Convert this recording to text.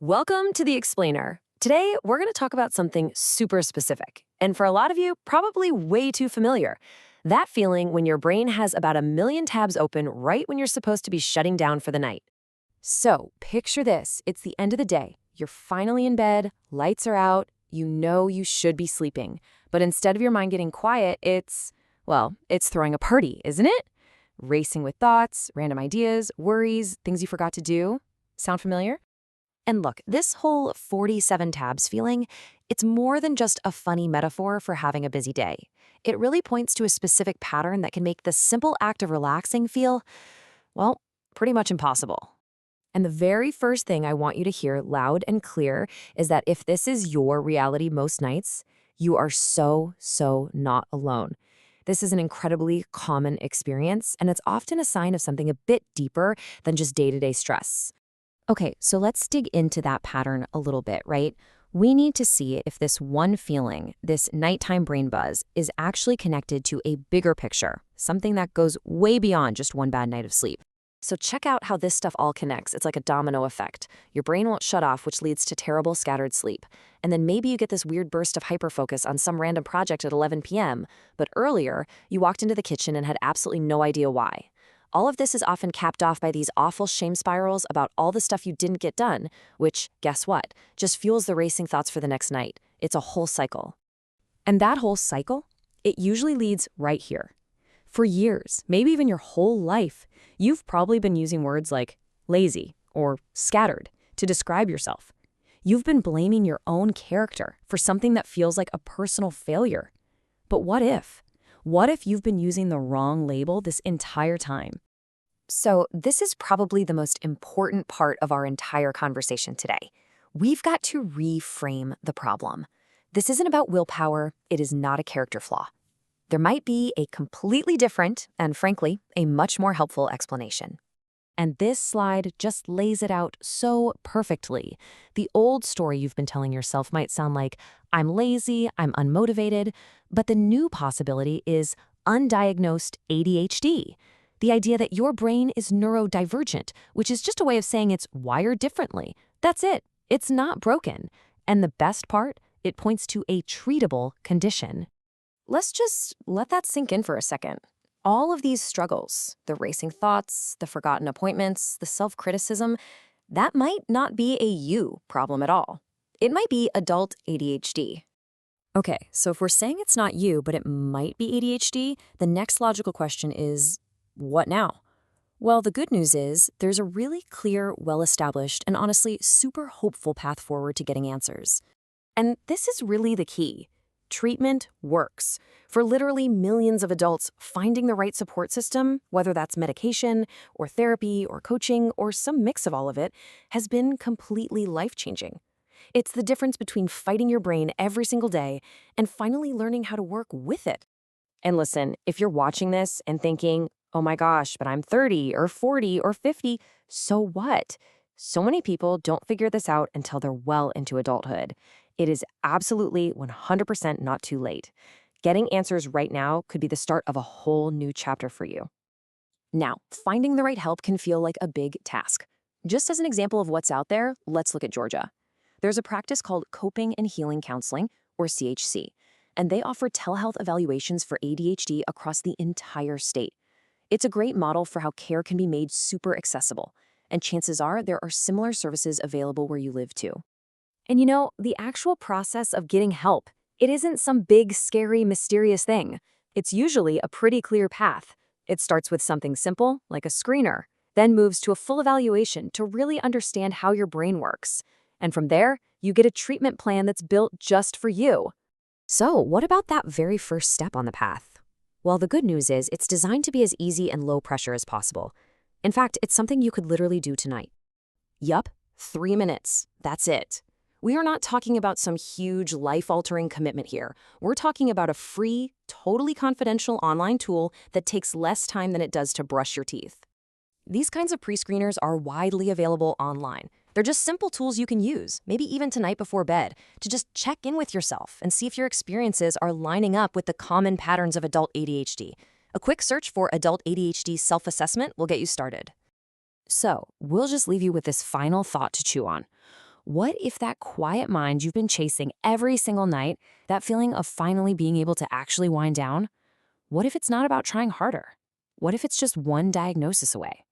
Welcome to The Explainer. Today, we're going to talk about something super specific, and for a lot of you, probably way too familiar. That feeling when your brain has about a million tabs open right when you're supposed to be shutting down for the night. So, picture this. It's the end of the day. You're finally in bed, lights are out, you know you should be sleeping. But instead of your mind getting quiet, it's throwing a party, isn't it? Racing with thoughts, random ideas, worries, things you forgot to do. Sound familiar? And look, this whole 47 tabs feeling, it's more than just a funny metaphor for having a busy day. It really points to a specific pattern that can make the simple act of relaxing feel, pretty much impossible. And the very first thing I want you to hear loud and clear is that if this is your reality most nights, you are so not alone. This is an incredibly common experience, and it's often a sign of something a bit deeper than just day-to-day stress. Okay, so let's dig into that pattern a little bit, right? We need to see if this one feeling, this nighttime brain buzz, is actually connected to a bigger picture, something that goes way beyond just one bad night of sleep. So check out how this stuff all connects. It's like a domino effect. Your brain won't shut off, which leads to terrible scattered sleep. And then maybe you get this weird burst of hyperfocus on some random project at 11 p.m., but earlier, you walked into the kitchen and had absolutely no idea why. All of this is often capped off by these awful shame spirals about all the stuff you didn't get done, which, guess what, just fuels the racing thoughts for the next night. It's a whole cycle. And that whole cycle, it usually leads right here. For years, maybe even your whole life, you've probably been using words like lazy or scattered to describe yourself. You've been blaming your own character for something that feels like a personal failure. But what if? What if you've been using the wrong label this entire time? So this is probably the most important part of our entire conversation today. We've got to reframe the problem. This isn't about willpower. It is not a character flaw. There might be a completely different and, frankly, a much more helpful explanation. And this slide just lays it out so perfectly. The old story you've been telling yourself might sound like, I'm lazy, I'm unmotivated, but the new possibility is undiagnosed ADHD. The idea that your brain is neurodivergent, which is just a way of saying it's wired differently. That's it. It's not broken. And the best part, it points to a treatable condition. Let's just let that sink in for a second. All of these struggles, the racing thoughts, the forgotten appointments, the self-criticism, that might not be a you problem at all. It might be adult ADHD. Okay, so if we're saying it's not you, but it might be ADHD, the next logical question is, what now? Well, the good news is there's a really clear, well-established, and honestly super hopeful path forward to getting answers. And this is really the key. Treatment works. For literally millions of adults, finding the right support system, whether that's medication or therapy or coaching or some mix of all of it, has been completely life-changing. It's the difference between fighting your brain every single day and finally learning how to work with it. And listen, if you're watching this and thinking, oh my gosh, but I'm 30 or 40 or 50, so what? So many people don't figure this out until they're well into adulthood. It is absolutely 100% not too late. Getting answers right now could be the start of a whole new chapter for you. Now, finding the right help can feel like a big task. Just as an example of what's out there, let's look at Georgia. There's a practice called Coping and Healing Counseling, or CHC, and they offer telehealth evaluations for ADHD across the entire state. It's a great model for how care can be made super accessible, and chances are there are similar services available where you live too. And you know, the actual process of getting help, it isn't some big, scary, mysterious thing. It's usually a pretty clear path. It starts with something simple, like a screener, then moves to a full evaluation to really understand how your brain works. And from there, you get a treatment plan that's built just for you. So, what about that very first step on the path? Well, the good news is it's designed to be as easy and low pressure as possible. In fact, it's something you could literally do tonight. Yup, 3 minutes. That's it. We are not talking about some huge life-altering commitment here. We're talking about a free, totally confidential online tool that takes less time than it does to brush your teeth. These kinds of pre-screeners are widely available online. They're just simple tools you can use, maybe even tonight before bed, to just check in with yourself and see if your experiences are lining up with the common patterns of adult ADHD. A quick search for adult ADHD self-assessment will get you started. So, we'll just leave you with this final thought to chew on. What if that quiet mind you've been chasing every single night, that feeling of finally being able to actually wind down, what if it's not about trying harder? What if it's just one diagnosis away?